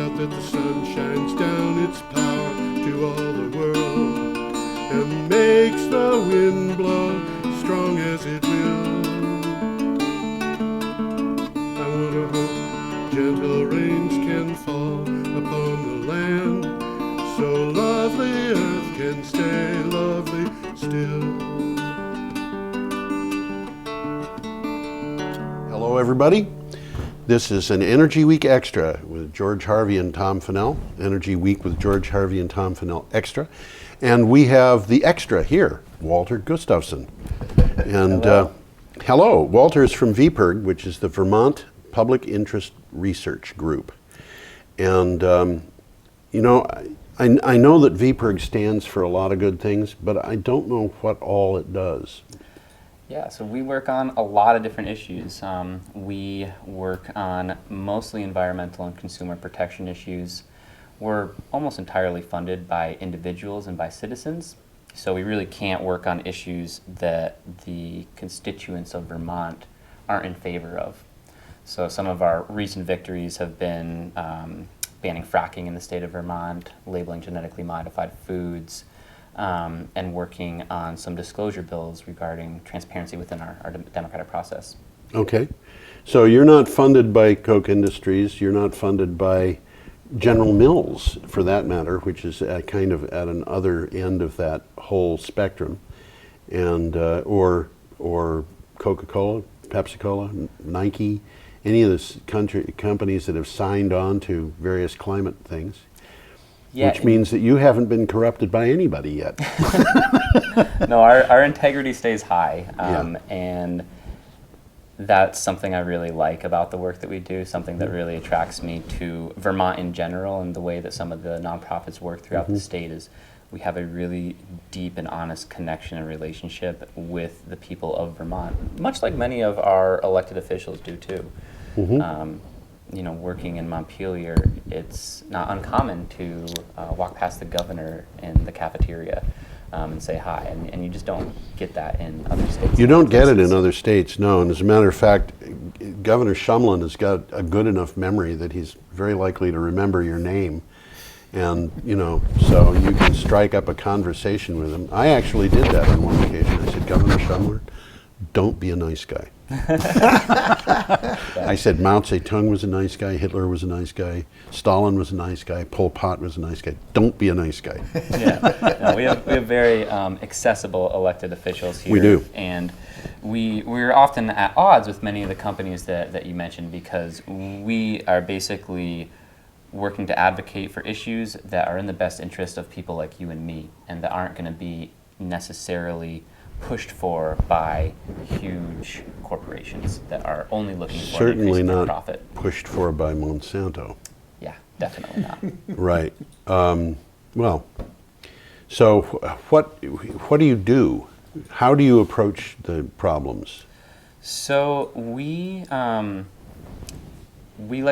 out that the sun shines down its power to all the world and makes the wind blow strong as it will. I wonder hope gentle rains can fall upon the land, so lovely earth can stay lovely still. Hello everybody. This is an Energy Week Extra with George Harvey and Tom Finnell. Energy Week with George Harvey and Tom Finnell Extra. And we have the extra here, Walter Gustafson. And hello. Walter is from VPIRG, which is the Vermont Public Interest Research Group. And you know, I know that VPIRG stands for a lot of good things, but I don't know what all it does. Yeah, so we work on a lot of different issues. We work on mostly environmental and consumer protection issues. We're almost entirely funded by individuals and by citizens, so we really can't work on issues that the constituents of Vermont aren't in favor of. So some of our recent victories have been banning fracking in the state of Vermont, labeling genetically modified foods, and working on some disclosure bills regarding transparency within our democratic process. Okay. So you're not funded by Koch Industries, you're not funded by General Mills, for that matter, which is kind of at an other end of that whole spectrum, and or Coca-Cola, Pepsi-Cola, Nike, any of the companies that have signed on to various climate things. Yeah, which means that you haven't been corrupted by anybody yet. No, our integrity stays high, and that's something I really like about the work that we do, something that really attracts me to Vermont in general, and the way that some of the nonprofits work throughout the state is we have a really deep and honest connection and relationship with the people of Vermont, much like many of our elected officials do too. You know, working in Montpelier, it's not uncommon to walk past the governor in the cafeteria and say hi, and you just don't get that in other states. You don't get it in other states, no, and as a matter of fact, Governor Shumlin has got a good enough memory that he's very likely to remember your name, and, you know, so you can strike up a conversation with him. I actually did that on one occasion. I said, Governor Shumlin, don't be a nice guy. I said Mao Zedong was a nice guy, Hitler was a nice guy, Stalin was a nice guy, Pol Pot was a nice guy. Don't be a nice guy. Yeah, no, we have very accessible elected officials here. We do. And we're often at odds with many of the companies that you mentioned, because we are basically working to advocate for issues that are in the best interest of people like you and me, and that aren't going to be necessarily pushed for by huge corporations that are only looking for certainly an not profit. Pushed for by Monsanto. Yeah, definitely not. Right. Well, so what do you do? How do you approach the problems? So we like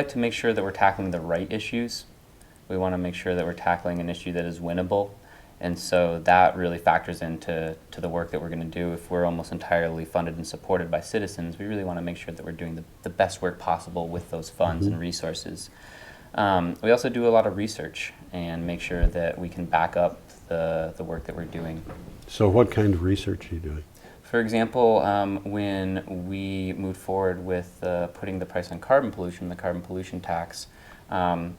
to make sure that we're tackling the right issues. We want to make sure that we're tackling an issue that is winnable. And so that really factors into the work that we're going to do. If we're almost entirely funded and supported by citizens, we really want to make sure that we're doing the best work possible with those funds and resources. We also do a lot of research and make sure that we can back up the work that we're doing. So what kind of research are you doing? For example, when we moved forward with putting the price on carbon pollution, the carbon pollution tax,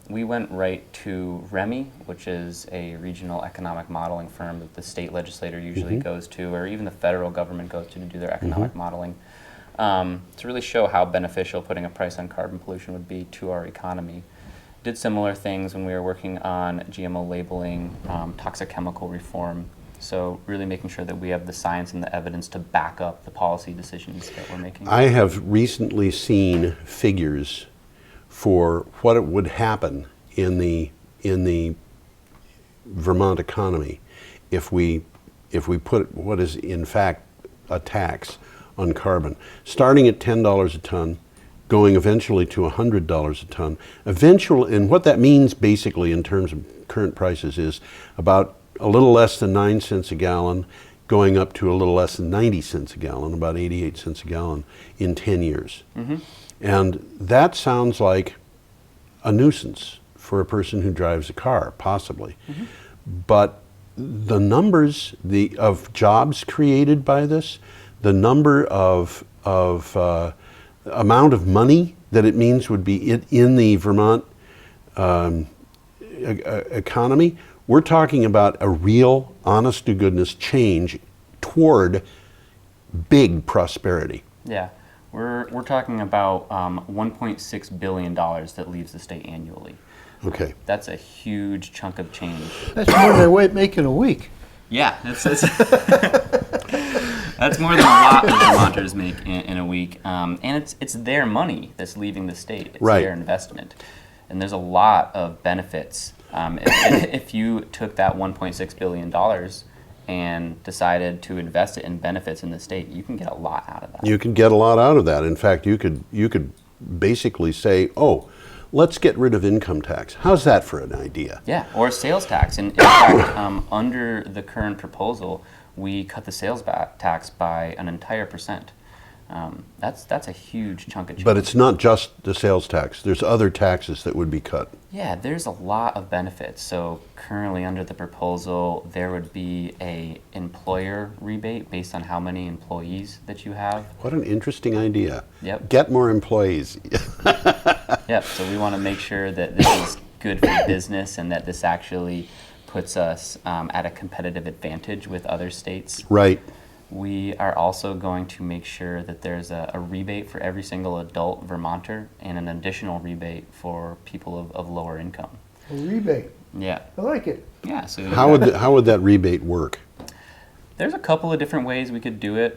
we went right to REMI, which is a regional economic modeling firm that the state legislator usually goes to, or even the federal government goes to do their economic modeling, to really show how beneficial putting a price on carbon pollution would be to our economy. Did similar things when we were working on GMO labeling, toxic chemical reform. So really making sure that we have the science and the evidence to back up the policy decisions that we're making. I have recently seen figures for what it would happen in the Vermont economy if we put what is in fact a tax on carbon, starting at $10 a ton, going eventually to $100 a ton. And what that means basically in terms of current prices is about a little less than 9 cents a gallon, going up to a little less than 90 cents a gallon, about 88 cents a gallon in 10 years. And that sounds like a nuisance for a person who drives a car, possibly. But the numbers of jobs created by this, the number of amount of money that it means would be in the Vermont economy, we're talking about a real, honest to goodness change toward big prosperity. Yeah, we're talking about $1.6 billion that leaves the state annually. Okay. That's a huge chunk of change. That's more than they make in a week. Yeah, that's more than a lot of Vermonters make in a week, and it's their money that's leaving the state. It's Right. their investment, and there's a lot of benefits. If you took that $1.6 billion and decided to invest it in benefits in the state, you can get a lot out of that. You can get a lot out of that. In fact, you could basically say, oh, let's get rid of income tax. How's that for an idea? Yeah, or sales tax. And in fact, under the current proposal, we cut the sales tax by an entire percent. That's a huge chunk of change. But it's not just the sales tax. There's other taxes that would be cut. Yeah, there's a lot of benefits. So currently under the proposal, there would be a employer rebate based on how many employees that you have. What an interesting idea. Yep. Get more employees. Yep, so we want to make sure that this is good for business and that this actually puts us at a competitive advantage with other states. Right. We are also going to make sure that there's a rebate for every single adult Vermonter and an additional rebate for people of lower income. A rebate. Yeah. I like it. Yeah. So How would that rebate work? there's a couple of different ways we could do it.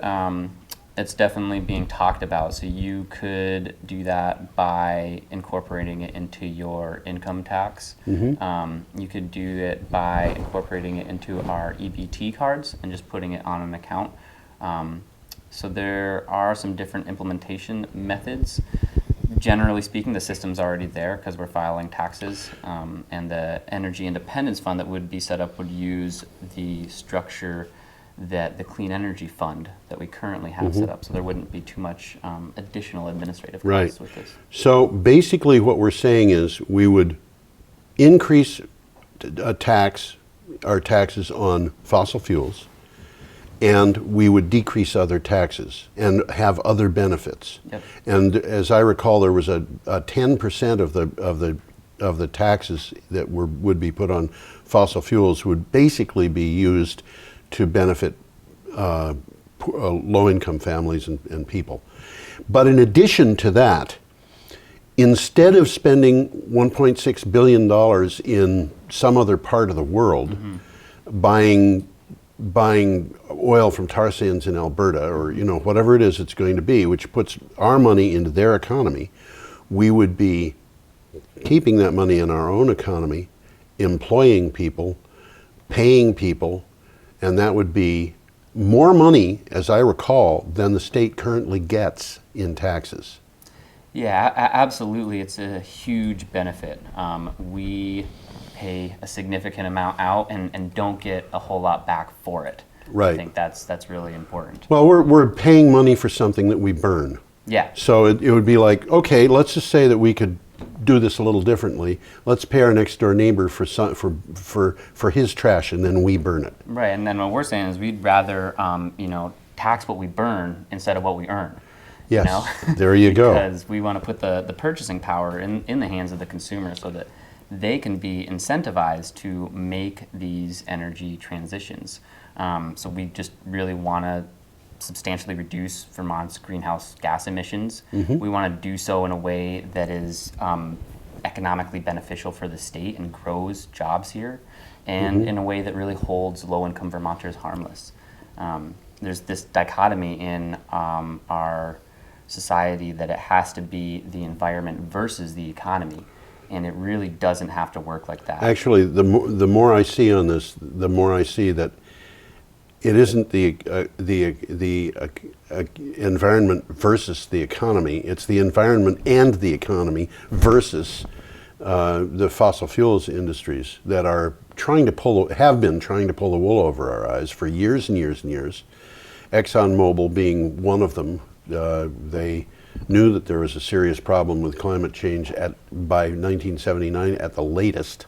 It's definitely being talked about. So you could do that by incorporating it into your income tax. You could do it by incorporating it into our EBT cards and just putting it on an account. So there are some different implementation methods. Generally speaking, the system's already there because we're filing taxes, and the Energy Independence Fund that would be set up would use the structure that the Clean Energy Fund that we currently have set up, so there wouldn't be too much additional administrative costs with this. So basically what we're saying is we would increase our taxes on fossil fuels, and we would decrease other taxes and have other benefits. Yep. And as I recall, there was a 10% of the taxes that would be put on fossil fuels would basically be used to benefit low-income families and people. But in addition to that, instead of spending $1.6 billion in some other part of the world buying oil from tar sands in Alberta, or whatever it is it's going to be, which puts our money into their economy, we would be keeping that money in our own economy, employing people, paying people, and that would be more money, as I recall, than the state currently gets in taxes. Yeah, absolutely. It's a huge benefit. We pay a significant amount out and don't get a whole lot back for it. Right. I think that's really important. Well, we're paying money for something that we burn. Yeah. So it would be like, okay, let's just say that we could do this a little differently. Let's pay our next door neighbor for his trash, and then we burn it. Right, and then what we're saying is we'd rather tax what we burn instead of what we earn. Yes, there you go. Because we want to put the purchasing power in the hands of the consumer so that they can be incentivized to make these energy transitions. So we just really want to substantially reduce Vermont's greenhouse gas emissions. We want to do so in a way that is economically beneficial for the state and grows jobs here, and in a way that really holds low-income Vermonters harmless. There's this dichotomy in our society that it has to be the environment versus the economy, and it really doesn't have to work like that. Actually, the more I see on this, the more I see that it isn't the environment versus the economy. It's the environment and the economy versus the fossil fuels industries that are have been trying to pull the wool over our eyes for years and years and years. ExxonMobil being one of them. knew that there was a serious problem with climate change by 1979 at the latest,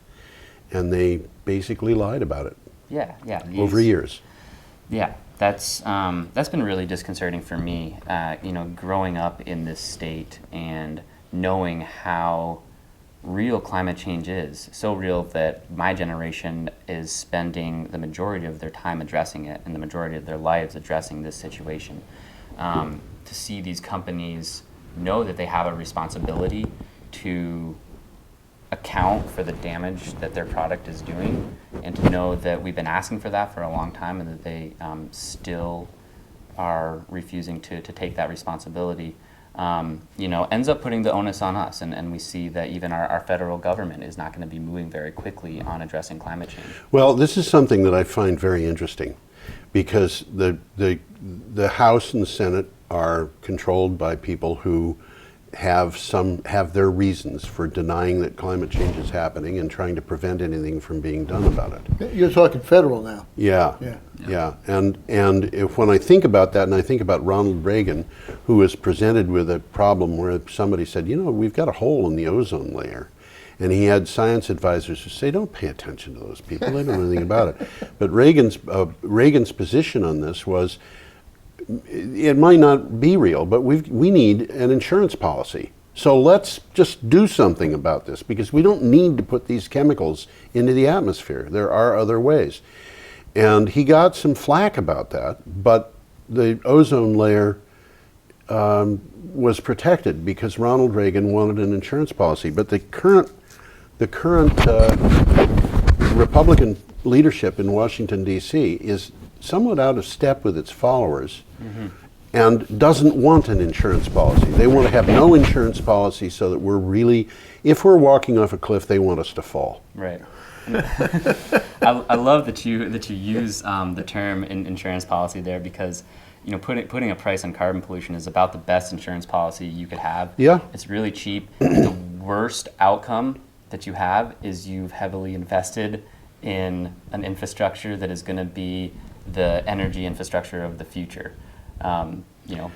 and they basically lied about it Yeah, yeah. over years. Yeah, that's been really disconcerting for me. Growing up in this state and knowing how real climate change is, so real that my generation is spending the majority of their time addressing it and the majority of their lives addressing this situation. To see these companies know that they have a responsibility to account for the damage that their product is doing, and to know that we've been asking for that for a long time and that they still are refusing to take that responsibility, ends up putting the onus on us. And we see that even our federal government is not going to be moving very quickly on addressing climate change. Well, this is something that I find very interesting, because the House and the Senate are controlled by people who have their reasons for denying that climate change is happening and trying to prevent anything from being done about it. You're talking federal now. Yeah. And when I think about that, and I think about Ronald Reagan, who was presented with a problem where somebody said, we've got a hole in the ozone layer. And he had science advisors who say, don't pay attention to those people, they don't know anything about it. But Reagan's position on this was, it might not be real, but we need an insurance policy. So let's just do something about this, because we don't need to put these chemicals into the atmosphere. There are other ways. And he got some flack about that, but the ozone layer was protected because Ronald Reagan wanted an insurance policy. But the current Republican leadership in Washington, D.C. is somewhat out of step with its followers, and doesn't want an insurance policy. They want to have no insurance policy, so that if we're walking off a cliff, they want us to fall. Right. I love that you use the term insurance policy there, because putting a price on carbon pollution is about the best insurance policy you could have. Yeah. It's really cheap. The worst outcome that you have is you've heavily invested in an infrastructure that is going to be the energy infrastructure of the future.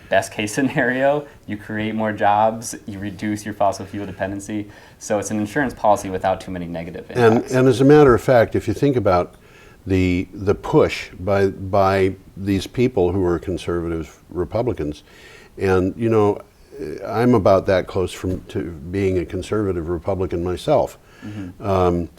Best case scenario, you create more jobs, you reduce your fossil fuel dependency. So it's an insurance policy without too many negative impacts. And as a matter of fact, if you think about the push by these people who are conservative Republicans, and I'm about that close to being a conservative Republican myself. One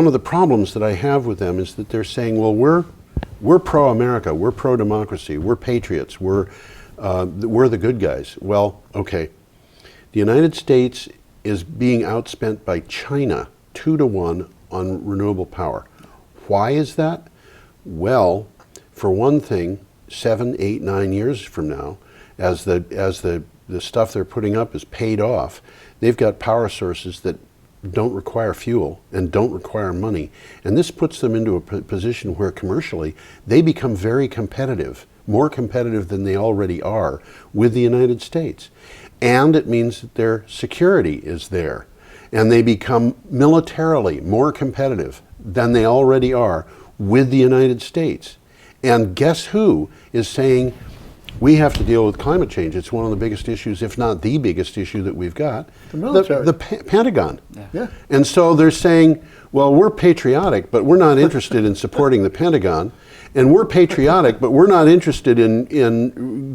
of the problems that I have with them is that they're saying, well, we're pro-America, we're pro-democracy, we're patriots, we're the good guys. Well, okay. The United States is being outspent by China 2-to-1 on renewable power. Why is that? Well, for one thing, 7, 8, 9 years from now, as the stuff they're putting up is paid off, they've got power sources that don't require fuel and don't require money. And this puts them into a position where commercially they become very competitive, more competitive than they already are with the United States. And it means that their security is there. And they become militarily more competitive than they already are with the United States. And guess who is saying, we have to deal with climate change. It's one of the biggest issues, if not the biggest issue that we've got. The military. The Pentagon. Yeah. And so they're saying, well, we're patriotic, but we're not interested in supporting the Pentagon. And we're patriotic, but we're not interested in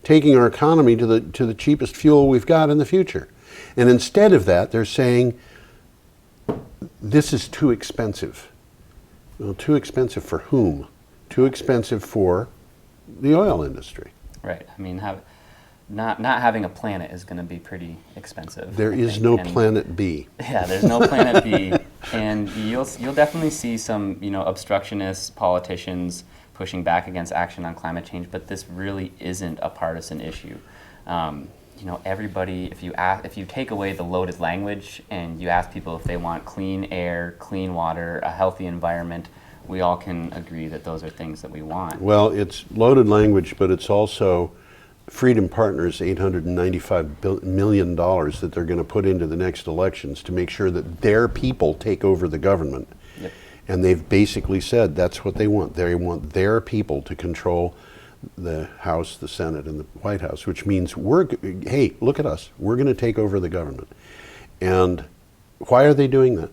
taking our economy to the cheapest fuel we've got in the future. And instead of that, they're saying, this is too expensive. Well, too expensive for whom? Too expensive for the oil industry. Right. I mean, not having a planet is going to be pretty expensive. There is no planet B. Yeah, there's no planet B, and you'll definitely see some obstructionist politicians pushing back against action on climate change. But this really isn't a partisan issue. Everybody, if you take away the loaded language and you ask people if they want clean air, clean water, a healthy environment, we all can agree that those are things that we want. Well, it's loaded language, but it's also Freedom Partners' $895 million that they're going to put into the next elections to make sure that their people take over the government. Yep. And they've basically said that's what they want. They want their people to control the House, the Senate, and the White House, which means hey, look at us, we're going to take over the government. And why are they doing that?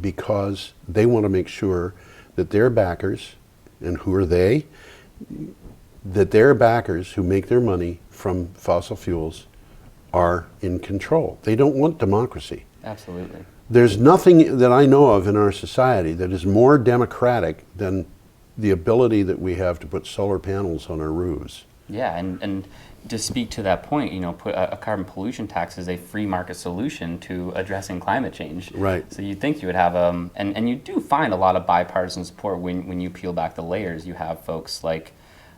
Because they want to make sure that their backers, and who are they? That their backers who make their money from fossil fuels are in control. They don't want democracy. Absolutely. There's nothing that I know of in our society that is more democratic than the ability that we have to put solar panels on our roofs. Yeah, and to speak to that point, put a carbon pollution tax is a free market solution to addressing climate change. Right. So you'd think you would have, and you do find a lot of bipartisan support when you peel back the layers. You have folks like,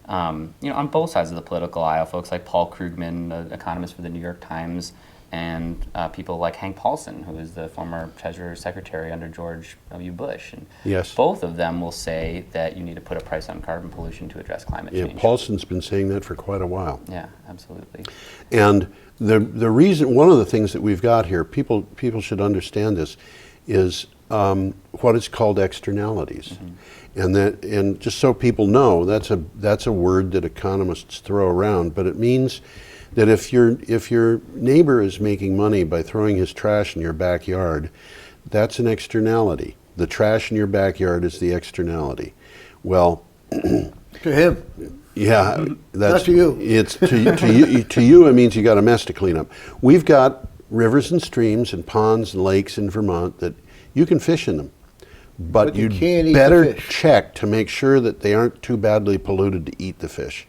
on both sides of the political aisle, folks like Paul Krugman, an economist for the New York Times, and people like Hank Paulson, who is the former Treasury Secretary under George W. Bush. And yes. Both of them will say that you need to put a price on carbon pollution to address climate change. Yeah, Paulson's been saying that for quite a while. Yeah, absolutely. And the reason, one of the things that we've got here, people should understand this, is what is called externalities. Mm-hmm. And just so people know, that's a word that economists throw around, but it means that if your neighbor is making money by throwing his trash in your backyard, that's an externality. The trash in your backyard is the externality. Well, To him. yeah, that's Not to you. It's to you. It means you got a mess to clean up. We've got rivers and streams and ponds and lakes in Vermont that you can fish in them, but you you'd can't eat the better fish. check to make sure that they aren't too badly polluted to eat the fish.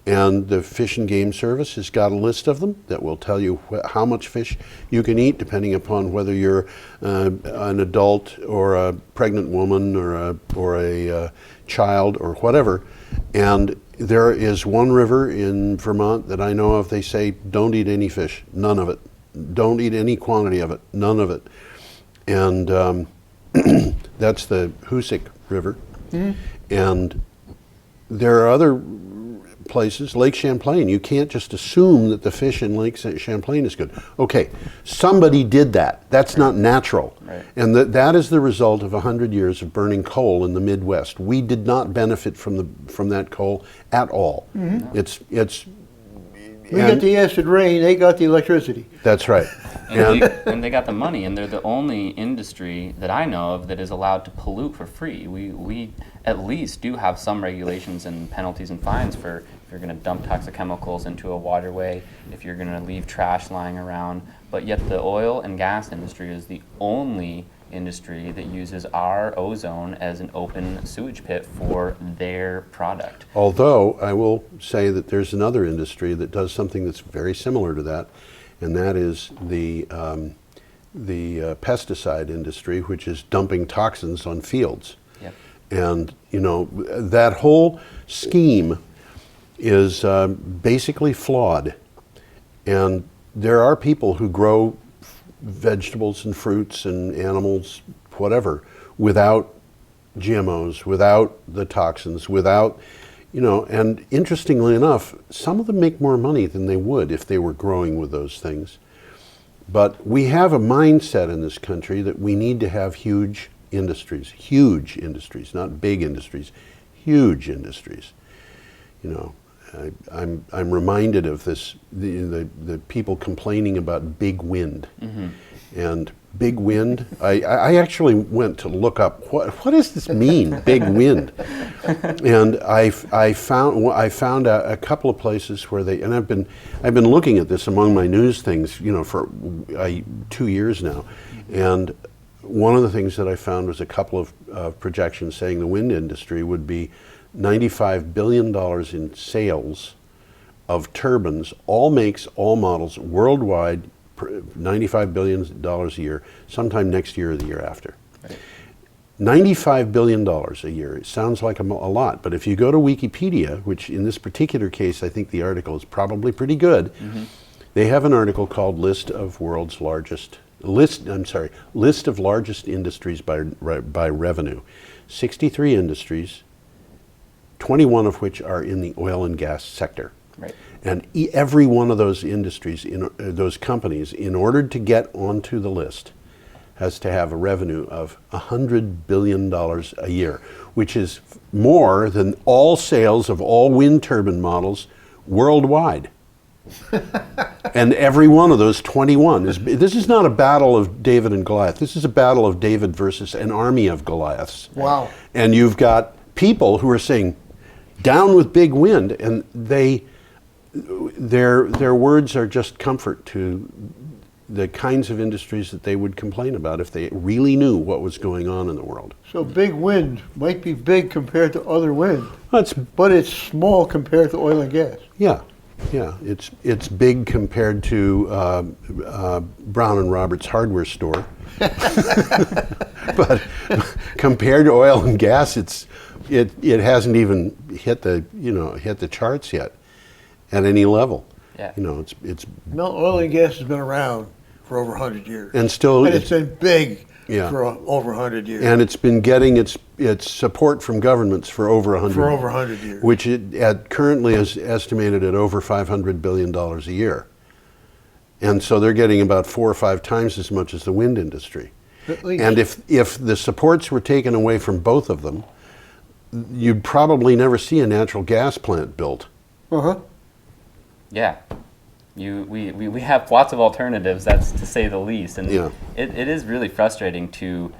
And the Fish and Game Service has got a list of them that will tell you how much fish you can eat, depending upon whether you're an adult or a pregnant woman or a child or whatever. And there is one river in Vermont that I know of. They say don't eat any fish, none of it. Don't eat any quantity of it, none of it. And that's the Hoosick River. Mm-hmm. And there are other places, Lake Champlain. You can't just assume that the fish in Lake Champlain is good. Okay, somebody did that. That's not natural. Right. And that is the result of 100 years of burning coal in the Midwest. We did not benefit from that coal at all. Mm-hmm. It's We got the acid rain, they got the electricity. That's right. And they got the money, and they're the only industry that I know of that is allowed to pollute for free. We at least do have some regulations and penalties and fines for if you're going to dump toxic chemicals into a waterway, if you're going to leave trash lying around. But yet the oil and gas industry is the only industry that uses our ozone as an open sewage pit for their product. Although I will say that there's another industry that does something that's very similar to that, and that is the pesticide industry, which is dumping toxins on fields. Yep. And that whole scheme is basically flawed. And there are people who grow vegetables and fruits and animals, whatever, without GMOs, without the toxins, without, and interestingly enough, some of them make more money than they would if they were growing with those things. But we have a mindset in this country that we need to have huge industries, not big industries, huge industries. I'm reminded of this, the people complaining about big wind. Mm-hmm. And big wind, I actually went to look up, what does this mean, big wind? And I found a couple of places where and I've been looking at this among my news things, for 2 years now. And one of the things that I found was a couple of projections saying the wind industry would be $95 billion in sales of turbines, all makes, all models, worldwide, $95 billion a year, sometime next year or the year after. Right. $95 billion a year. It sounds like a lot, but if you go to Wikipedia, which in this particular case I think the article is probably pretty good, mm-hmm. They have an article called List of Largest Industries by Revenue. 63 industries, 21 of which are in the oil and gas sector. Right. And every one of those industries, those companies, in order to get onto the list, has to have a revenue of $100 billion a year, which is more than all sales of all wind turbine models worldwide. And every one of those 21 this is not a battle of David and Goliath. This is a battle of David versus an army of Goliaths. Wow. And you've got people who are saying, down with big wind, and their words are just comfort to the kinds of industries that they would complain about if they really knew what was going on in the world. So big wind might be big compared to other wind, That's, but it's small compared to oil and gas. yeah, it's big compared to Brown and Roberts hardware store, but compared to oil and gas, it hasn't even hit the charts yet at any level. Yeah. It's No, oil and gas has been around for over 100 years. and still And it's been big Yeah. for over 100 years. and it's been getting its support from governments for over 100 For over 100 years. which it currently is estimated at over $500 billion a year. And so they're getting about 4 or 5 times as much as the wind industry. At least. And if the supports were taken away from both of them, you'd probably never see a natural gas plant built. Uh-huh. Yeah. We have lots of alternatives, that's to say the least. And Yeah. it is really frustrating to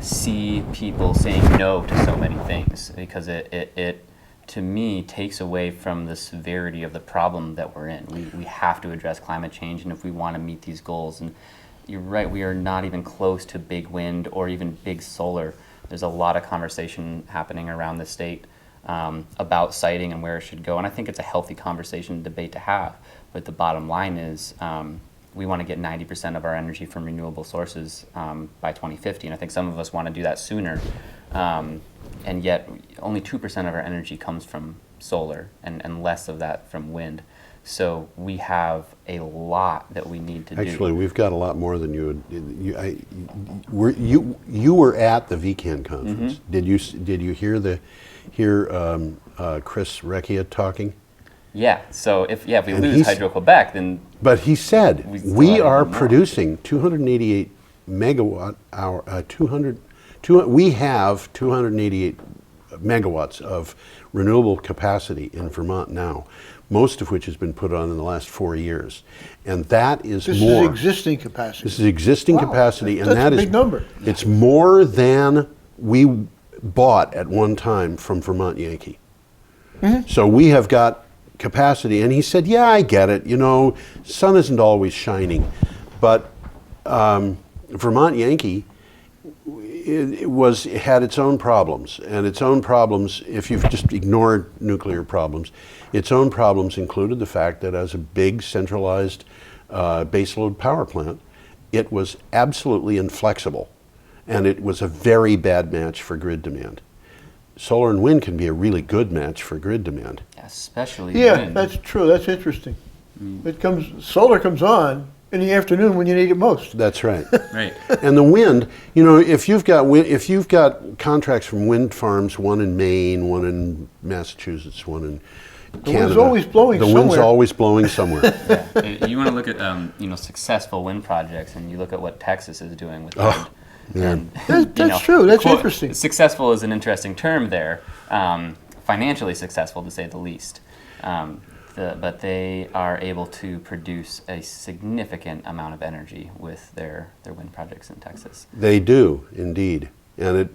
see people saying no to so many things, because it to me takes away from the severity of the problem that we're in. We have to address climate change, and if we want to meet these goals, and you're right, we are not even close to big wind or even big solar. There's a lot of conversation happening around the state about siting and where it should go, and I think it's a healthy conversation and debate to have. But the bottom line is we want to get 90% of our energy from renewable sources by 2050, and I think some of us want to do that sooner. And yet only 2% of our energy comes from solar, and less of that from wind. So we have a lot that we need to do. Actually, we've got a lot more than you would. You were at the VCAN conference. Mm-hmm. Did you hear Chris Recchia talking? Yeah. So if we And lose Hydro-Quebec, then But he said We still we have are even more. producing 288 megawatt hour. We have 288 megawatts of renewable capacity in Vermont now, most of which has been put on in the last 4 years, and that is This more. is existing capacity. This is existing Wow, capacity, and that's that a is big number. It's more than we bought at one time from Vermont Yankee. Mm-hmm. So we have got capacity, and he said, "Yeah, I get it. Sun isn't always shining, but Vermont Yankee." It had its own problems, and its own problems, if you've just ignored nuclear problems, its own problems included the fact that as a big centralized baseload power plant, it was absolutely inflexible, and it was a very bad match for grid demand. Solar and wind can be a really good match for grid demand. especially Yeah, wind. that's true. That's interesting. Solar comes on in the afternoon when you need it most. That's right. Right. And the wind, if you've got contracts from wind farms, one in Maine, one in Massachusetts, one in Canada. wind's always blowing The wind's somewhere. always blowing somewhere. Yeah. You want to look at successful wind projects, and you look at what Texas is doing with wind. man. That's true. That's quote, interesting. Successful is an interesting term there. Financially successful, to say the least. But they are able to produce a significant amount of energy with their wind projects in Texas. They do, indeed. And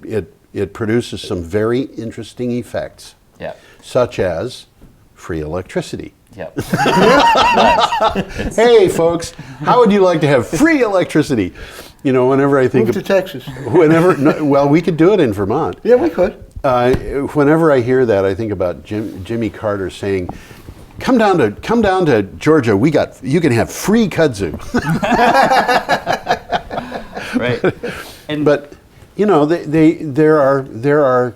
it produces some very interesting effects, Yeah. such as free electricity. Yep. Hey, folks, how would you like to have free electricity? Whenever I think Move to Texas. we could do it in Vermont. Yeah, we could. Whenever I hear that, I think about Jimmy Carter saying, "Come down to Georgia. You can have free kudzu." Right. And But there are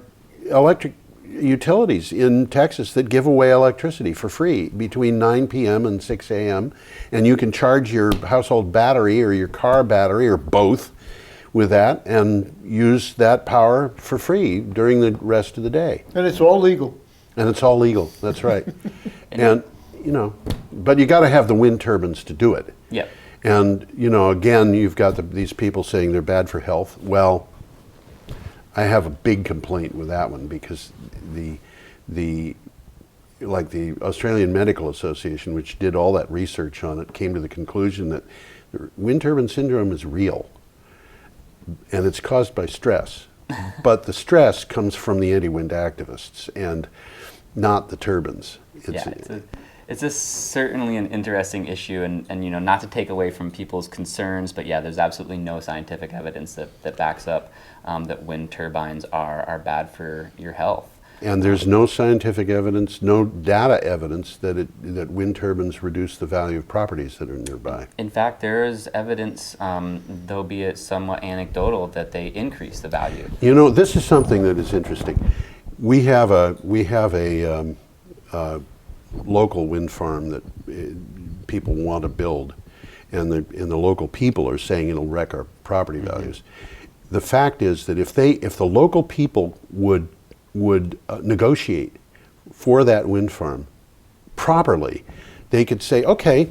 electric utilities in Texas that give away electricity for free between 9 p.m. and 6 a.m. and you can charge your household battery or your car battery or both with that and use that power for free during the rest of the day. And it's all legal. And it's all legal. That's right. And but you got to have the wind turbines to do it. Yep. And, again, you've got these people saying they're bad for health. Well, I have a big complaint with that one, because the Australian Medical Association, which did all that research on it, came to the conclusion that wind turbine syndrome is real, and it's caused by stress. But the stress comes from the anti-wind activists and not the turbines. It's certainly an interesting issue, and not to take away from people's concerns, but there's absolutely no scientific evidence that backs up that wind turbines are bad for your health. And there's no scientific evidence, no data evidence that wind turbines reduce the value of properties that are nearby. In fact, there is evidence, though be it somewhat anecdotal, that they increase the value. This is something that is interesting. We have a local wind farm that people want to build, and the local people are saying it'll wreck our property values. The fact is that if the local people would negotiate for that wind farm properly, they could say, okay,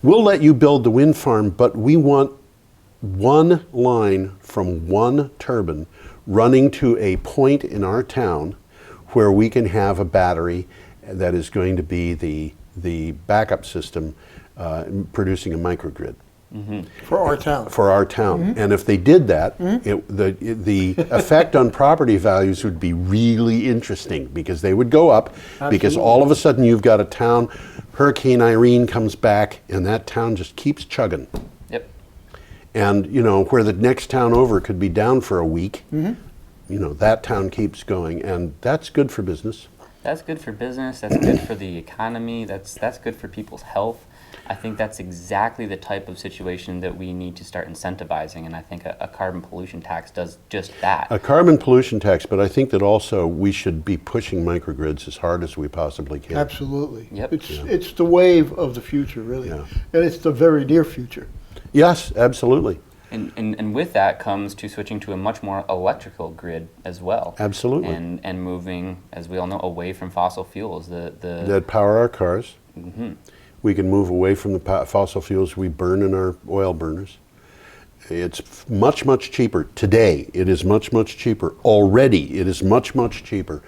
we'll let you build the wind farm, but we want one line from one turbine running to a point in our town where we can have a battery that is going to be the backup system producing a microgrid. For our town. For our town. And if they did that, the effect on property values would be really interesting, because they would go up. Absolutely. Because all of a sudden you've got a town, Hurricane Irene comes back, and that town just keeps chugging. Yep. And where the next town over could be down for a week, that town keeps going, and that's good for business. That's good for business, that's good for the economy, that's good for people's health. I think that's exactly the type of situation that we need to start incentivizing, and I think a carbon pollution tax does just that. A carbon pollution tax, but I think that also we should be pushing microgrids as hard as we possibly can. Absolutely. Yep. It's the wave of the future, really. Yeah. And it's the very near future. Yes, absolutely. And with that comes to switching to a much more electrical grid as well. Absolutely. And moving, as we all know, away from fossil fuels. That power our cars. We can move away from the fossil fuels we burn in our oil burners. It's much, much cheaper. Today, it is much, much cheaper. Already, it is much, much cheaper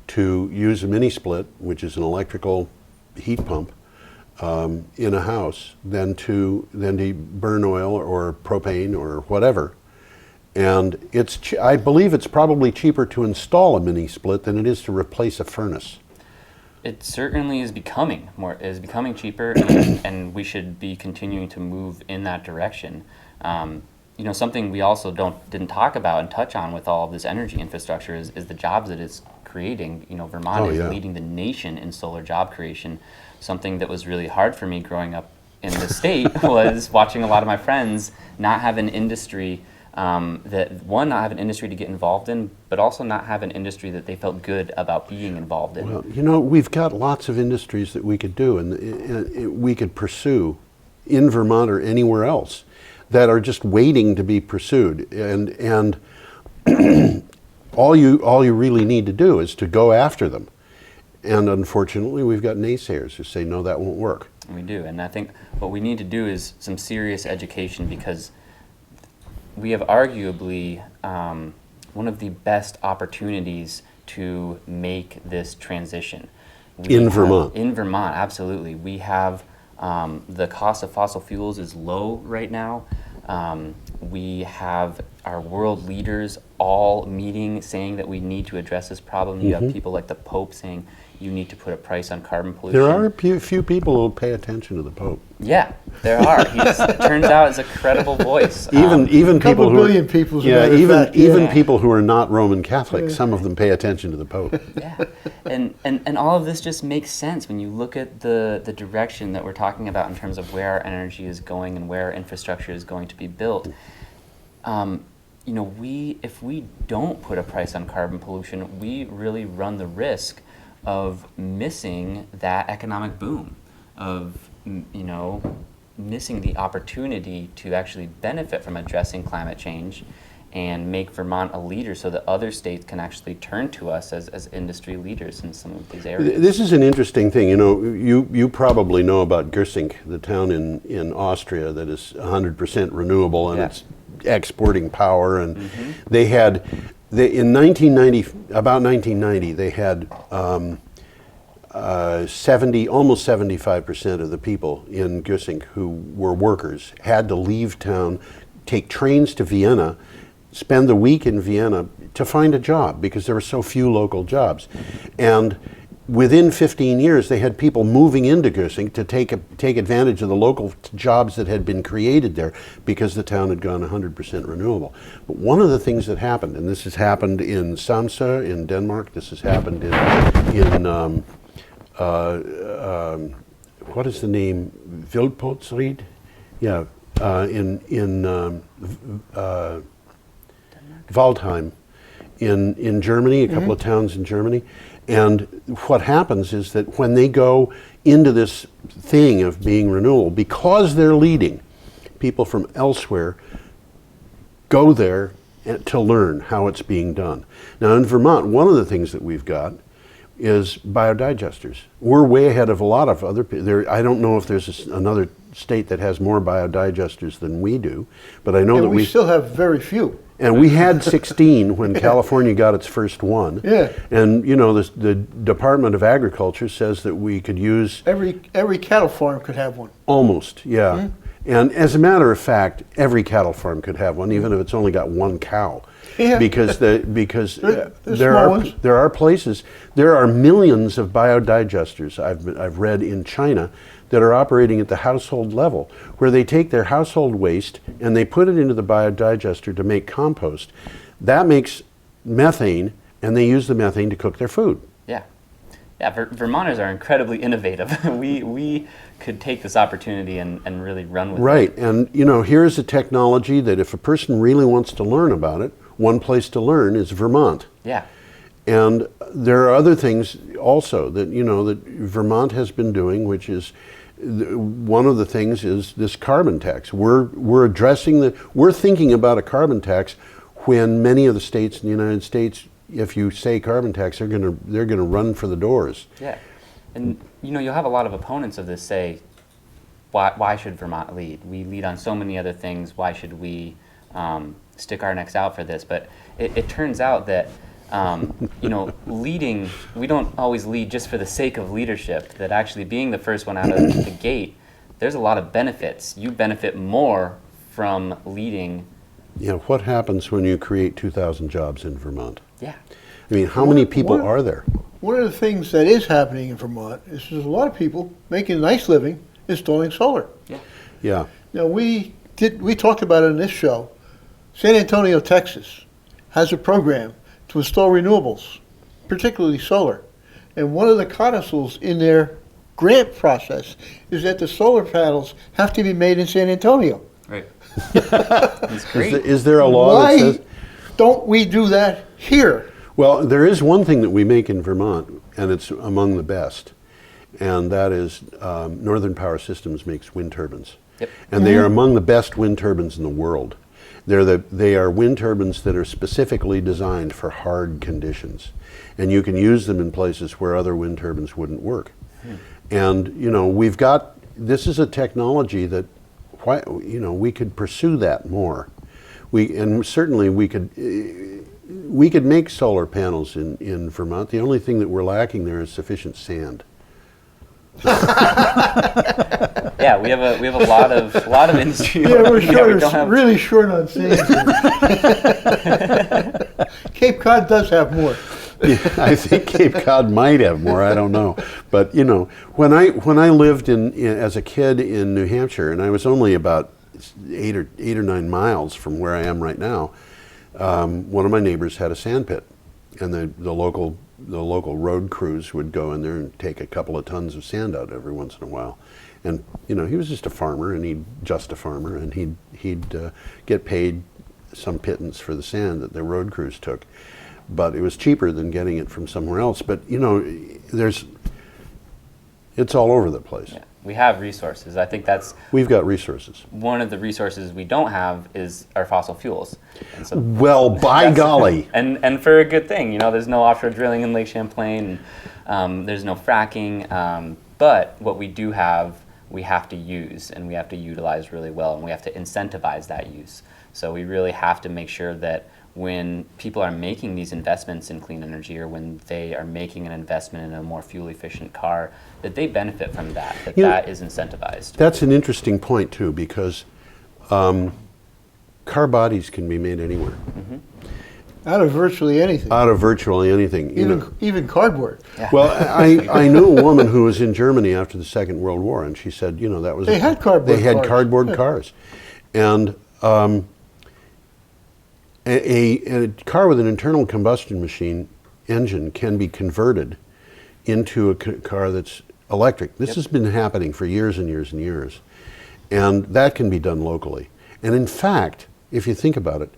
to use a mini split, which is an electrical heat pump, in a house than to burn oil or propane or whatever. And I believe it's probably cheaper to install a mini split than it is to replace a furnace. It certainly is becoming cheaper, and we should be continuing to move in that direction. Something we also didn't talk about and touch on with all of this energy infrastructure is the jobs that it's creating. Vermont is leading the nation in solar job creation. Something that was really hard for me growing up in the state was watching a lot of my friends not have an industry not have an industry to get involved in, but also not have an industry that they felt good about being involved in. Well, we've got lots of industries that we could do and we could pursue in Vermont or anywhere else that are just waiting to be pursued. And all you really need to do is to go after them. And unfortunately, we've got naysayers who say, no, that won't work. We do, and I think what we need to do is some serious education, because we have arguably one of the best opportunities to make this transition. Vermont? In Vermont, absolutely. We have the cost of fossil fuels is low right now. We have our world leaders all meeting, saying that we need to address this problem. You have people like the Pope saying you need to put a price on carbon pollution. There are a few people who pay attention to the Pope. Yeah, there are. It turns out is a credible voice. Even people who billion people. Even people who are not Roman Catholic, some of them pay attention to the Pope. Yeah, and all of this just makes sense when you look at the direction that we're talking about in terms of where our energy is going and where our infrastructure is going to be built. If we don't put a price on carbon pollution, we really run the risk of missing that economic boom, of missing the opportunity to actually benefit from addressing climate change, and make Vermont a leader so that other states can actually turn to us as industry leaders in some of these areas. This is an interesting thing. You know, you probably know about Gersink, the town in Austria that is 100% renewable, and it's exporting power. And they had, in 1990, about 1990, they had 70, almost 75% of the people in Gersink who were workers had to leave town, take trains to Vienna, spend the week in Vienna to find a job because there were so few local jobs. And within 15 years, they had people moving into Gersink to take advantage of the local jobs that had been created there because the town had gone 100% renewable. But one of the things that happened, and this has happened in Samsø in Denmark, this has happened in what is the name? Vildpotsried? Yeah, in Waldheim in Germany, a couple of towns in Germany. And what happens is that when they go into this thing of being renewable, because they're leading, people from elsewhere go there to learn how it's being done. Now in Vermont, one of the things that we've got is biodigesters. We're way ahead of a lot of other people. I don't know if there's another state that has more biodigesters than we do, but I know that we still have very few. And we had 16 when California got its first one. Yeah. And you know, the Department of Agriculture says that we could use every cattle farm could have one. Almost, yeah. And as a matter of fact, every cattle farm could have one, even if it's only got one cow. Yeah. Because there are places, there are millions of biodigesters I've read in China that are operating at the household level, where they take their household waste and they put it into the biodigester to make compost. That makes methane, and they use the methane to cook their food. Yeah. Yeah, Vermonters are incredibly innovative. we could take this opportunity and really run with it. Right, and you know, here's a technology that if a person really wants to learn about it, one place to learn is Vermont. Yeah. And there are other things also that, you know, that Vermont has been doing, which is one of the things is this carbon tax. We're addressing we're thinking about a carbon tax when many of the states in the United States, if you say carbon tax, they're gonna run for the doors. Yeah, and you know, you'll have a lot of opponents of this say, why should Vermont lead? We lead on so many other things. Why should we stick our necks out for this? But it turns out that you know, leading, we don't always lead just for the sake of leadership, that actually being the first one out of the gate, there's a lot of benefits. You benefit more from leading. Yeah, what happens when you create 2,000 jobs in Vermont? Yeah. I mean, how many people are there? One of the things that is happening in Vermont is there's a lot of people making a nice living installing solar. Yeah. Yeah. Now we talked about it in this show. San Antonio, Texas has a program to install renewables, particularly solar. And one of the codicils in their grant process is that the solar panels have to be made in San Antonio. Right. That's great. Is there a law that says? Why don't we do that here? Well, there is one thing that we make in Vermont, and it's among the best, and that is Northern Power Systems makes wind turbines. Yep. And they are among the best wind turbines in the world. They are wind turbines that are specifically designed for hard conditions, and you can use them in places where other wind turbines wouldn't work. And you know, this is a technology that, you know, we could pursue that more. Certainly we could make solar panels in Vermont. The only thing that we're lacking there is sufficient sand. Yeah, we have a lot of industry. Yeah, we're short, really short on sand. Cape Cod does have more. Yeah, I think Cape Cod might have more. I don't know, but you know, when I lived as a kid in New Hampshire, and I was only about 8 or 9 miles from where I am right now, one of my neighbors had a sand pit, and the local road crews would go in there and take a couple of tons of sand out every once in a while. And you know, he was just a farmer, and he'd get paid some pittance for the sand that the road crews took, but it was cheaper than getting it from somewhere else. But you know, it's all over the place. Yeah. We have resources. I think that's We've got resources. one of the resources we don't have is our fossil fuels. And so Well, by golly. and for a good thing, there's no offshore drilling in Lake Champlain, and there's no fracking. But what we do have, we have to use, and we have to utilize really well, and we have to incentivize that use. So we really have to make sure that when people are making these investments in clean energy, or when they are making an investment in a more fuel efficient car, that they benefit from that, that is incentivized. That's an interesting point too, because car bodies can be made anywhere. Out of virtually anything. Out of virtually anything. Even cardboard. Yeah. Well, I knew a woman who was in Germany after the Second World War, and she said, that was They had cardboard They had cars. cardboard cars, and a car with an internal combustion machine engine can be converted into a car that's electric. This has been happening for years and years and years, and that can be done locally. And in fact, if you think about it,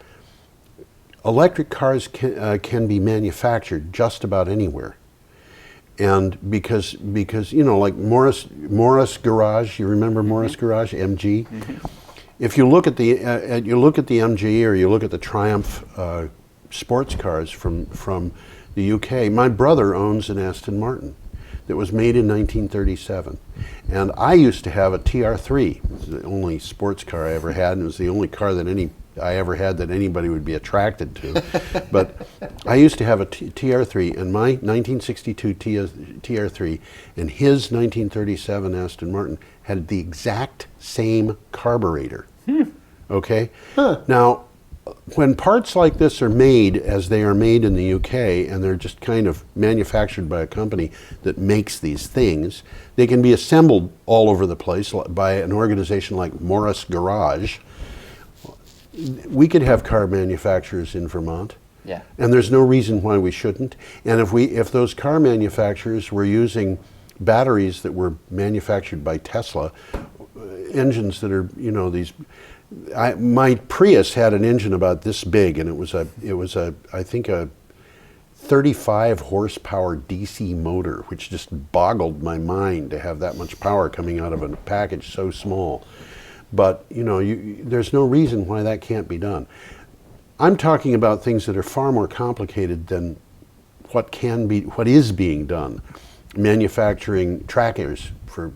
electric cars can be manufactured just about anywhere. And because like Morris Garage, you remember Morris Garage, MG? If you look at the MG, or you look at the Triumph sports cars from the UK, my brother owns an Aston Martin that was made in 1937, and I used to have a TR3. It was the only sports car I ever had, and it was the only car that I ever had that anybody would be attracted to. But I used to have a TR3, and my 1962 TR3 and his 1937 Aston Martin had the exact same carburetor. Okay? Now, when parts like this are made, as they are made in the UK, and they're just kind of manufactured by a company that makes these things, they can be assembled all over the place by an organization like Morris Garage. We could have car manufacturers in Vermont. Yeah. And there's no reason why we shouldn't. And if those car manufacturers were using batteries that were manufactured by Tesla, engines that are, my Prius had an engine about this big, and it was I think a 35 horsepower DC motor, which just boggled my mind to have that much power coming out of a package so small. But there's no reason why that can't be done. I'm talking about things that are far more complicated than what is being done. Manufacturing trackers for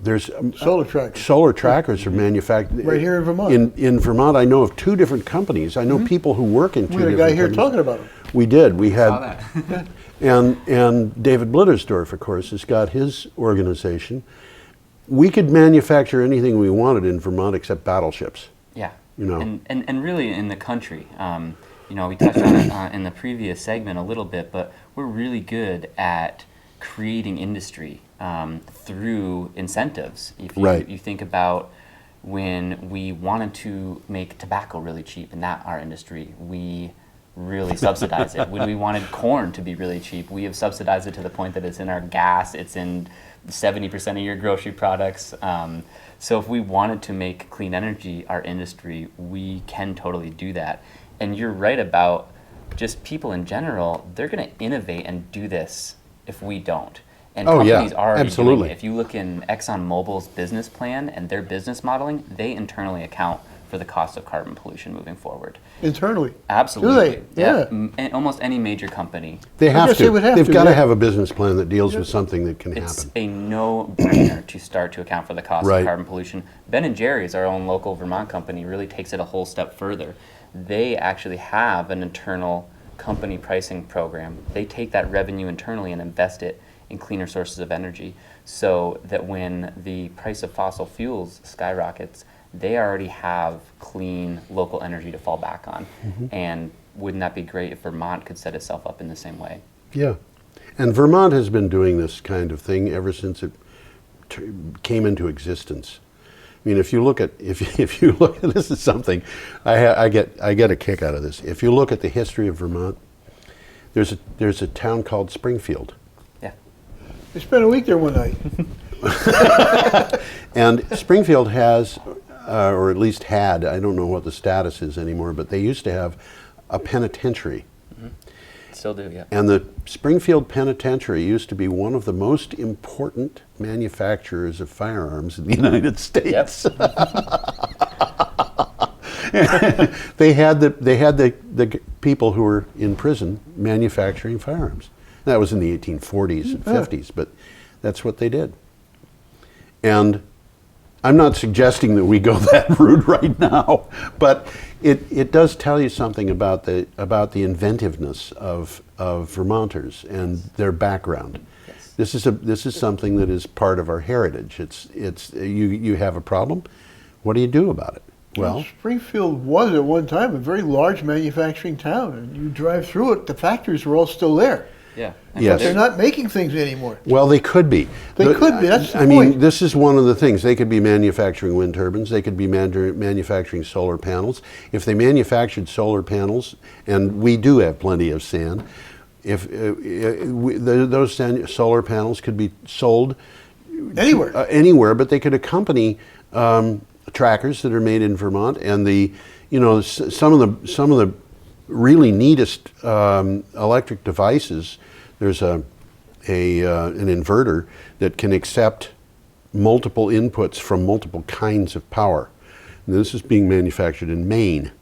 there's Solar trackers. Solar trackers are manufactured Right here in Vermont. In Vermont, I know of 2 different companies. I know people who work in 2 We had a different guy here companies. talking about them. We did. We had, Saw that. and David Blittersdorf, of course, has got his organization. We could manufacture anything we wanted in Vermont except battleships. Yeah. You know. And really in the country, we touched on it in the previous segment a little bit, but we're really good at creating industry through incentives. If you think about when we wanted to make tobacco really cheap, and that our industry, we really subsidize it. When we wanted corn to be really cheap, we have subsidized it to the point that it's in our gas, it's in 70% of your grocery products. So if we wanted to make clean energy our industry, we can totally do that. And you're right about just people in general, they're going to innovate and do this if we don't. And companies are already doing it. If you look in ExxonMobil's business plan and their business modeling, they internally account for the cost of carbon pollution moving forward. Internally? Absolutely. Do they? Yeah. And almost any major company. They have guess to. they would have They've to, got to yeah. have a business plan that deals with something that can It's happen. a no-brainer to start to account for the cost Right. of carbon pollution. Ben & Jerry's, our own local Vermont company, really takes it a whole step further. They actually have an internal company pricing program. They take that revenue internally and invest it in cleaner sources of energy, so that when the price of fossil fuels skyrockets, they already have clean local energy to fall back on. And wouldn't that be great if Vermont could set itself up in the same way? Yeah. And Vermont has been doing this kind of thing ever since it came into existence. I mean, if you look at this is something I get a kick out of this. If you look at the history of Vermont, there's a town called Springfield. Yeah. I spent a week there one night. And Springfield has, or at least had, I don't know what the status is anymore, but they used to have a penitentiary. Still do, yeah. And the Springfield Penitentiary used to be one of the most important manufacturers of firearms in the United States. Yep. They had the people who were in prison manufacturing firearms. That was in the 1840s and 50s, but that's what they did. And I'm not suggesting that we go that route right now, but it does tell you something about the inventiveness of Vermonters and their background. Yes. This is something that is part of our heritage. You have a problem. What do you do about it? Well, Springfield was at one time a very large manufacturing town, and you drive through it, the factories were all still there. Yeah. yes. They're not making things anymore. Well, they could be. They could be. That's the I point. mean, this is one of the things. They could be manufacturing wind turbines. They could be manufacturing solar panels. If they manufactured solar panels, and we do have plenty of sand, if those solar panels could be sold Anywhere. but they could accompany trackers that are made in Vermont, and some of the really neatest electric devices. There's an inverter that can accept multiple inputs from multiple kinds of power. And this is being manufactured in Maine.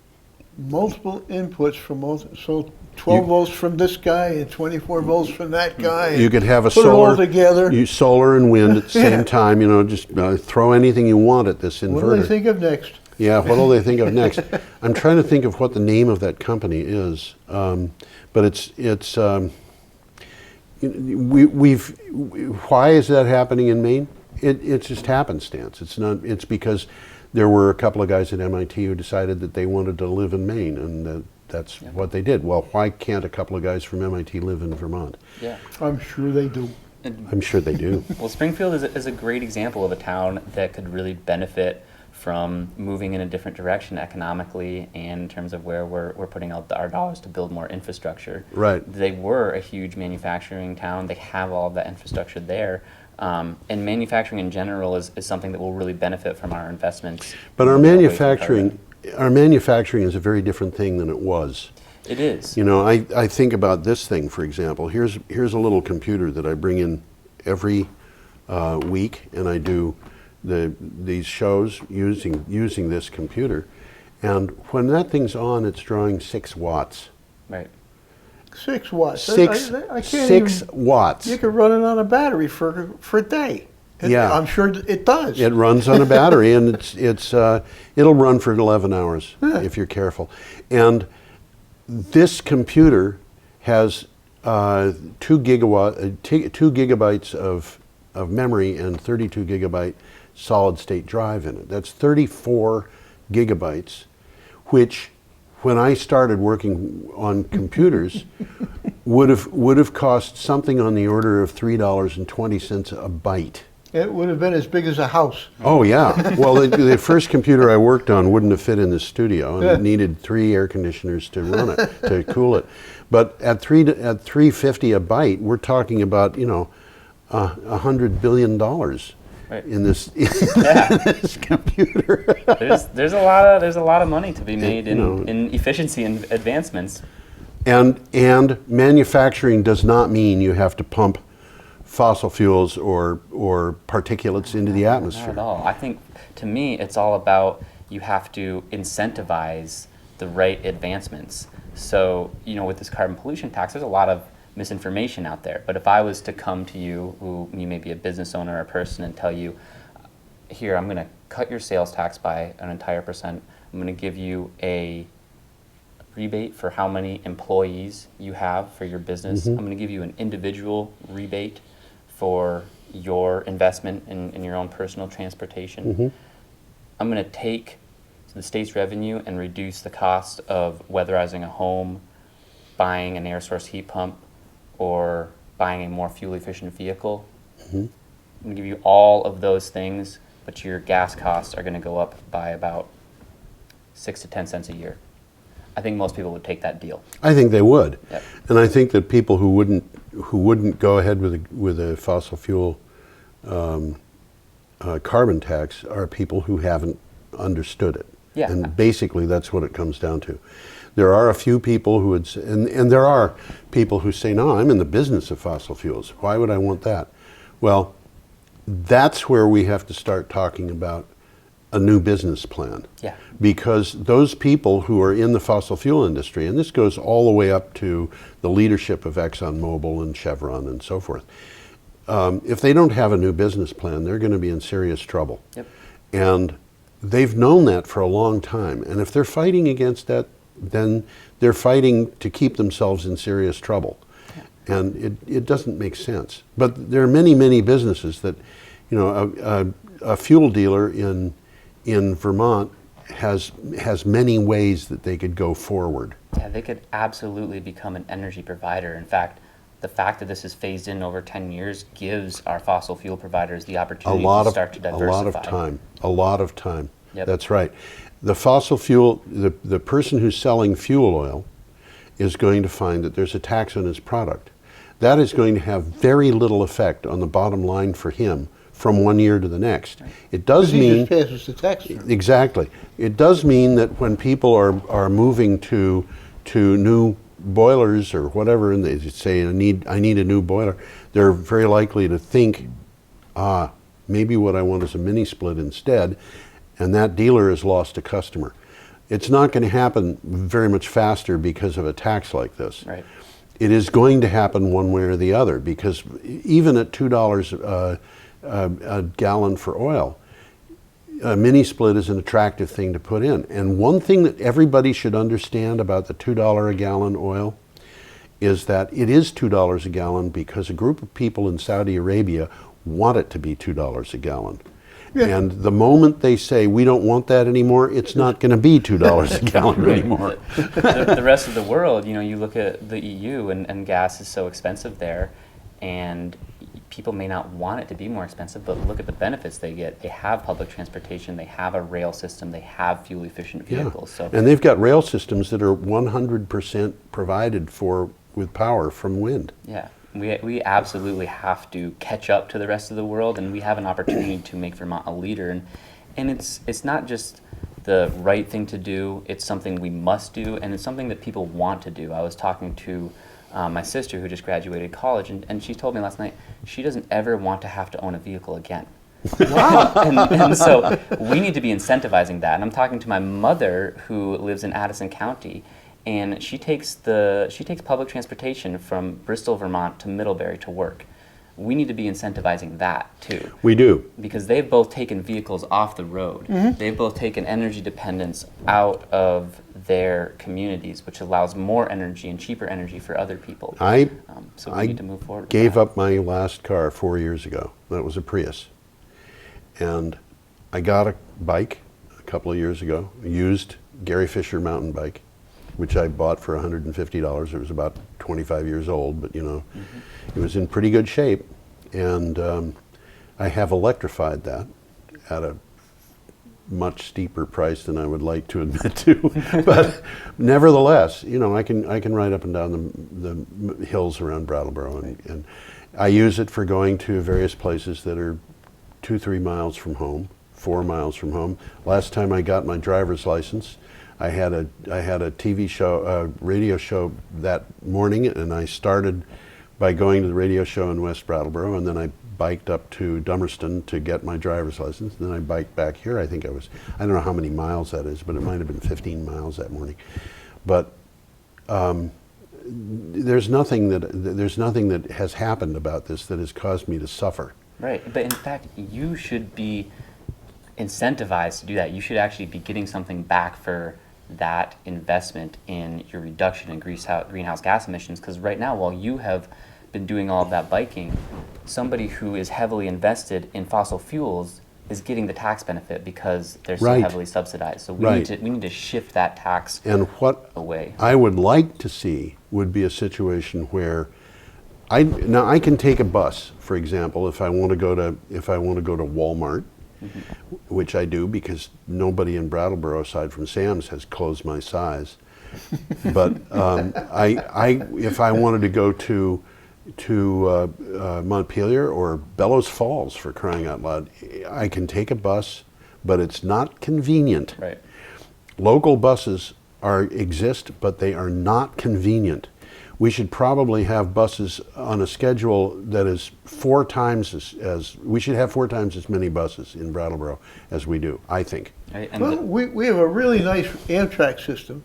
Multiple inputs from so 12 volts from this guy and 24 volts from that guy. You could have a put solar it all together. Solar and wind at the same time. Just throw anything you want at this inverter. What do they think of next? Yeah, what will they think of next? I'm trying to think of what the name of that company is, but it's why is that happening in Maine? It's just happenstance. It's not. It's because there were a couple of guys at MIT who decided that they wanted to live in Maine, and that's what they did. Well, why can't a couple of guys from MIT live in Vermont? Yeah. I'm sure they do. I'm sure they do. Well, Springfield is a great example of a town that could really benefit from moving in a different direction economically and in terms of where we're putting out our dollars to build more infrastructure. Right. They were a huge manufacturing town. They have all of that infrastructure there. And manufacturing in general is something that will really benefit from our investments. But our manufacturing is a very different thing than it was. It is. I think about this thing, for example. Here's a little computer that I bring in every week, and I do these shows using this computer. And when that thing's on, it's drawing 6 watts. Right. 6 watts. I can't 6 watts. You could run it on a battery for a day. Yeah. I'm sure it does. It runs on a battery, and it'll run for 11 hours if you're careful. And this computer has 2 gigabytes of memory and 32 gigabyte solid state drive in it. That's 34 gigabytes, which when I started working on computers would have cost something on the order of $3.20 a byte. It would have been as big as a house. Oh yeah. Well, the first computer I worked on wouldn't have fit in the studio, and it needed 3 air conditioners to run it, to cool it. But at $3.50 a byte, we're talking about $100 billion in this computer. There's a lot of money to be made in efficiency and advancements. And manufacturing does not mean you have to pump fossil fuels or particulates into the atmosphere. Not at all. I think, to me, it's all about you have to incentivize the right advancements. So, with this carbon pollution tax, there's a lot of misinformation out there. But if I was to come to you, you may be a business owner or a person, and tell you, here, I'm going to cut your sales tax by an entire %. I'm going to give you a rebate for how many employees you have for your business. I'm going to give you an individual rebate for your investment in your own personal transportation. I'm going to take the state's revenue and reduce the cost of weatherizing a home, buying an air source heat pump, or buying a more fuel-efficient vehicle. I'm going to give you all of those things, but your gas costs are going to go up by about 6 to 10 cents a year. I think most people would take that deal. I think they would. Yep. And I think that people who wouldn't go ahead with a fossil fuel carbon tax are people who haven't understood it. Yeah. And basically that's what it comes down to. There are a few people who would, and there are people who say, no, I'm in the business of fossil fuels. Why would I want that? Well, that's where we have to start talking about a new business plan. Yeah. Because those people who are in the fossil fuel industry, and this goes all the way up to the leadership of ExxonMobil and Chevron and so forth, if they don't have a new business plan, they're going to be in serious trouble. Yep. And they've known that for a long time. And if they're fighting against that, then they're fighting to keep themselves in serious trouble. Yeah. And it doesn't make sense. But there are many, many businesses that, you know, a fuel dealer in Vermont has many ways that they could go forward. Yeah, they could absolutely become an energy provider. In fact, the fact that this is phased in over 10 years gives our fossil fuel providers the opportunity to start to diversify. A lot of time. Yep. That's right. The fossil fuel, the person who's selling fuel oil is going to find that there's a tax on his product. That is going to have very little effect on the bottom line for him from one year to the next. It does He mean just passes the tax through. exactly. It does mean that when people are moving to new boilers or whatever, and they say I need a new boiler, they're very likely to think, maybe what I want is a mini split instead, and that dealer has lost a customer. It's not going to happen very much faster because of a tax like this. Right. It is going to happen one way or the other, because even at $2 a gallon for oil, a mini split is an attractive thing to put in. And one thing that everybody should understand about the $2 a gallon oil is that it is $2 a gallon because a group of people in Saudi Arabia want it to be $2 a gallon. Yeah. And the moment they say, we don't want that anymore, it's not going to be $2 a gallon anymore. The rest of the world, you know, you look at the EU and gas is so expensive there, and people may not want it to be more expensive, but look at the benefits they get. They have public transportation, they have a rail system, they have fuel efficient vehicles. Yeah. So, and they've got rail systems that are 100% provided for with power from wind. Yeah. We absolutely have to catch up to the rest of the world, and we have an opportunity to make Vermont a leader. And it's not just the right thing to do, it's something we must do, and it's something that people want to do. I was talking to my sister who just graduated college, and she told me last night she doesn't ever want to have to own a vehicle again. Wow. and so we need to be incentivizing that. And I'm talking to my mother who lives in Addison County, and she takes public transportation from Bristol, Vermont to Middlebury to work. We need to be incentivizing that too. We do. Because they've both taken vehicles off the road. Mm-hmm. They've both taken energy dependence out of their communities, which allows more energy and cheaper energy for other people. So we need to move forward with gave that. up my last car 4 years ago. That was a Prius. And I got a bike a couple of years ago, a used Gary Fisher mountain bike, which I bought for $150. It was about 25 years old, but you know, it was in pretty good shape. And I have electrified that at a much steeper price than I would like to admit to. But nevertheless, you know, I can ride up and down the hills around Brattleboro, and I use it for going to various places that are 2-3 miles from home, 4 miles from home. Last time I got my driver's license, I had a TV show, radio show that morning, and I started by going to the radio show in West Brattleboro, and then I biked up to Dummerston to get my driver's license. Then I biked back here. I don't know how many miles that is, but it might have been 15 miles that morning. But there's nothing that has happened about this that has caused me to suffer. Right, but in fact, you should be incentivized to do that. You should actually be getting something back for that investment in your reduction in greenhouse gas emissions, because right now, while you have been doing all of that biking, somebody who is heavily invested in fossil fuels is getting the tax benefit because they're so heavily subsidized. So we need to shift that tax away. I would like to see would be a situation where I can take a bus, for example, if I want to go to Walmart, which I do because nobody in Brattleboro aside from Sam's has clothes my size. But if I wanted to go to Montpelier or Bellows Falls, for crying out loud, I can take a bus, but it's not convenient. Right. Local buses exist, but they are not convenient. We should probably have buses on a schedule that is 4 times as we should have 4 times as many buses in Brattleboro as we do, I think. Right, and Well, we have a really nice Amtrak system.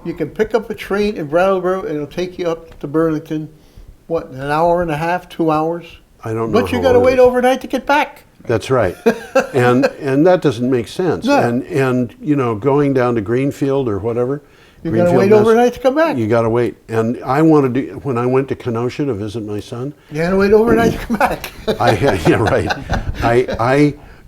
You can pick up a train in Brattleboro and it'll take you up to Burlington, what, an hour and a half, 2 hours? I don't know. But you how got to long it wait is. overnight to get back. That's right, and that doesn't make sense. No. And you know, going down to Greenfield or whatever, You got to Greenfield, wait overnight to come back. You got to wait. And I wanted to, when I went to Kenosha to visit my son, You got to wait overnight to come back. yeah, right.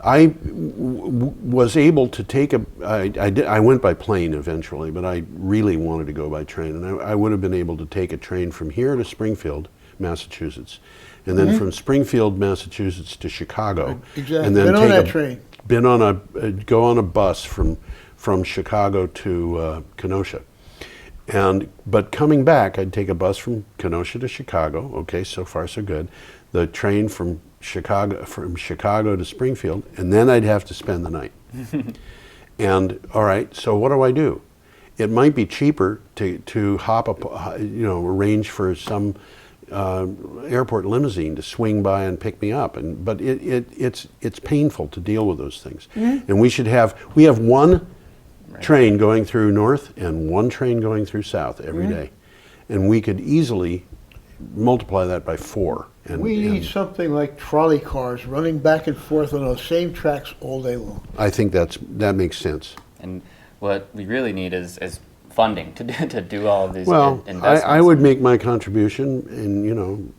I was able to take I went by plane eventually, but I really wanted to go by train, and I would have been able to take a train from here to Springfield, Massachusetts, and then from Springfield, Massachusetts to Chicago. Exactly. And then Been on take that a, train. Been on a go on a bus from Chicago to Kenosha. But coming back, I'd take a bus from Kenosha to Chicago. Okay, so far so good. The train from Chicago to Springfield, and then I'd have to spend the night. And all right, so what do? It might be cheaper to hop up, arrange for some airport limousine to swing by and pick me up, but it's painful to deal with those things. And we have one train going through north and one train going through south every day, and we could easily multiply that by 4. We need something like trolley cars running back and forth on those same tracks all day long. I think that makes sense. And what we really need is funding to do all of these Well, investments. I would make my contribution, and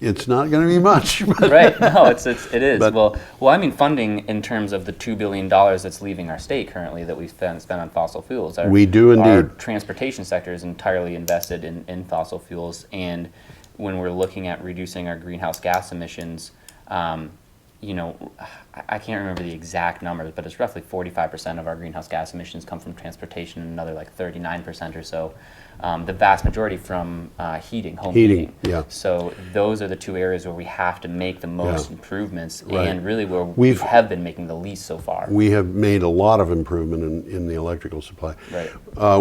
it's not going to be much. But Right. No, it is. But- well, I mean, funding in terms of the $2 billion that's leaving our state currently that we spend on fossil fuels. We do Our indeed. transportation sector is entirely invested in fossil fuels, and when we're looking at reducing our greenhouse gas emissions, I can't remember the exact numbers, but it's roughly 45% of our greenhouse gas emissions come from transportation, and another like 39% or so. The vast majority from home heating. Yeah. So those are the 2 areas where we have to make the most improvements, Right. and really where we have been making the least so far. We have made a lot of improvement in the electrical supply. Right.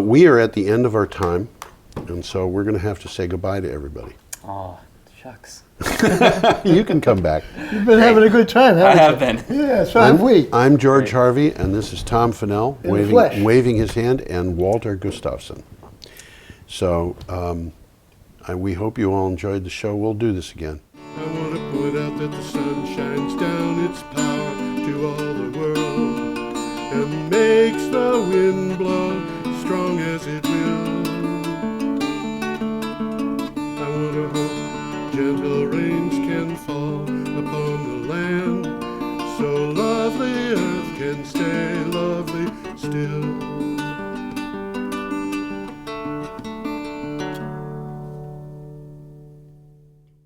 We are at the end of our time, and so we're going to have to say goodbye to everybody. Oh, shucks. You can come back. You've been having a good time, haven't I you? have been. Yeah, so have we. I'm George Harvey, and this is Tom Finnell In the flesh. waving his hand, and Walter Gustafson. So we hope you all enjoyed the show. We'll do this again. I want to point out that the sun shines down its power to all the world and makes the wind blow strong as it will. I want to hope gentle rains can fall upon the land so lovely earth can stay lovely still.